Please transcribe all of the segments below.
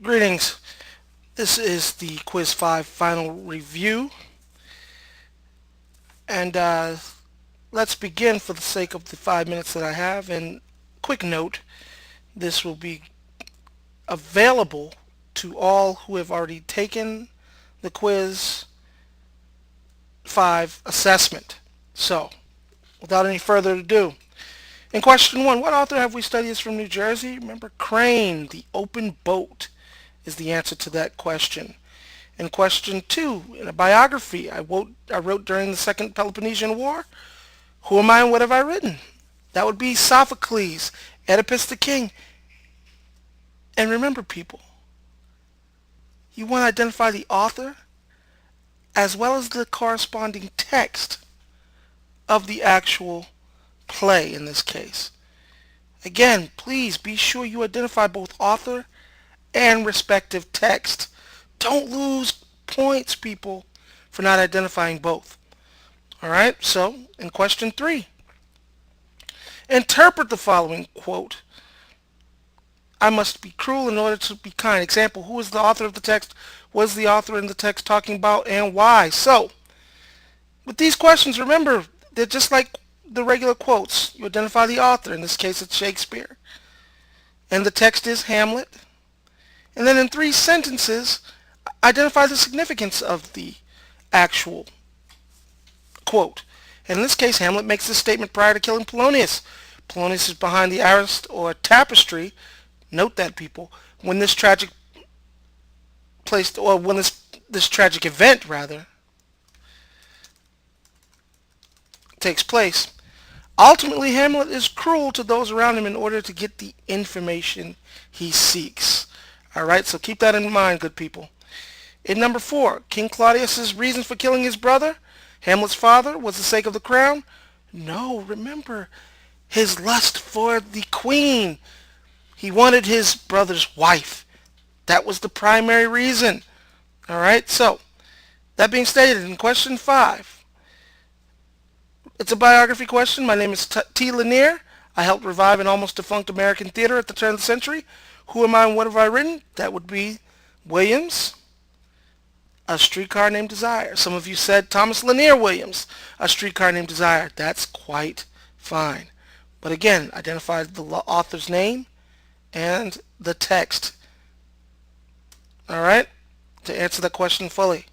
Greetings. This is the Quiz 5 final review. And let's begin for the sake of the 5 minutes that I have. And quick note, this will be available to all who have already taken the Quiz 5 assessment. So, without any further ado, in question 1, what author have we studied is from New Jersey? Remember, Crane, The Open Boat is the answer to that question. In question 2, in a biography I wrote during the Second Peloponnesian War, who am I and what have I written? That would be Sophocles, Oedipus the King. And remember, people, you want to identify the author as well as the corresponding text of the actual play in this case. Again, please be sure you identify both author and respective text. Don't lose points, people, for not identifying both. Alright, so in question 3, interpret the following quote. I must be cruel in order to be kind. Example, who is the author of the text? What is the author in the text talking about and why? So, with these questions, remember, they're just like the regular quotes. You identify the author. In this case, it's Shakespeare. And the text is Hamlet. And then in 3 sentences, identify the significance of the actual quote. And in this case, Hamlet makes this statement prior to killing Polonius. Polonius is behind the arras or tapestry. Note that, people. When this tragic this tragic event rather takes place, ultimately Hamlet is cruel to those around him in order to get the information he seeks. Alright, so keep that in mind, good people. In number 4, King Claudius's reason for killing his brother, Hamlet's father, was the sake of the crown? No, remember, his lust for the queen. He wanted his brother's wife. That was the primary reason. Alright, so, that being stated, in question 5, it's a biography question. My name is T. Lanier. I helped revive an almost defunct American theater at the turn of the century. Who am I and what have I written? That would be Williams, A Streetcar Named Desire. Some of you said Thomas Lanier Williams, A Streetcar Named Desire. That's quite fine. But again, identify the author's name and the text. Alright? To answer that question fully.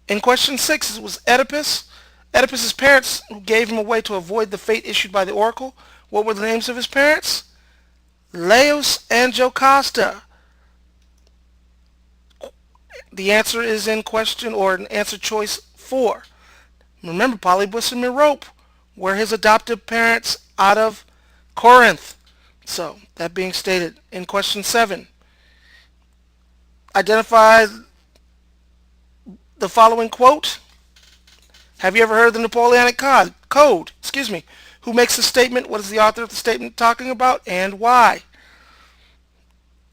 In question 6, it was Oedipus. Oedipus's parents who gave him away to avoid the fate issued by the oracle. What were the names of his parents? Laius and Jocasta. The answer is in question, or in answer choice 4. Remember, Polybus and Merope were his adoptive parents out of Corinth. So, that being stated, in question 7, identify the following quote. Have you ever heard the Napoleonic Code? Who makes the statement? What is the author of the statement talking about? And why?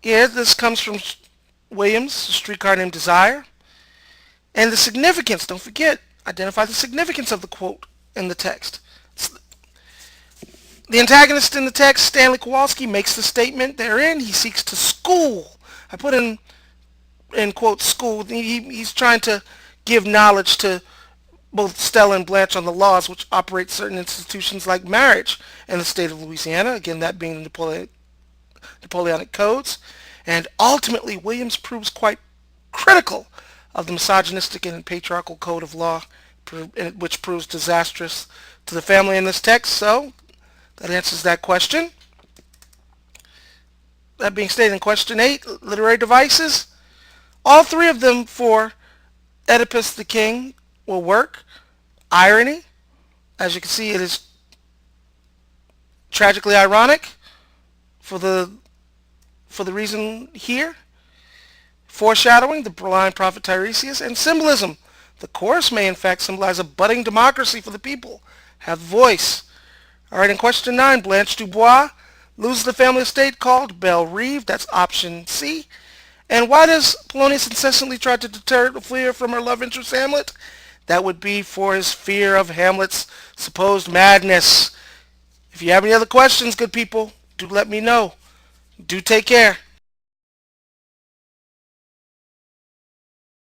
Yeah, this comes from Williams, A Streetcar Named Desire. And the significance, don't forget, identify the significance of the quote in the text. The antagonist in the text, Stanley Kowalski, makes the statement therein. He seeks to school. I put in quote, school. He's trying to give knowledge to both Stella and Blanche on the laws which operate certain institutions like marriage in the state of Louisiana, again that being the Napoleonic Codes. And ultimately, Williams proves quite critical of the misogynistic and patriarchal code of law, which proves disastrous to the family in this text. So, that answers that question. That being stated, in question 8, literary devices. All 3 of them for Oedipus the King will work. Irony. As you can see, it is tragically ironic for the reason here. Foreshadowing, the blind prophet Tiresias. And symbolism. The chorus may in fact symbolize a budding democracy for the people. Have voice. Alright, in question 9, Blanche Dubois loses the family estate called Belle Reve. That's option C. And why does Polonius incessantly try to deter Ophelia from her love interest Hamlet? That would be for his fear of Hamlet's supposed madness. If you have any other questions, good people, do let me know. Do take care.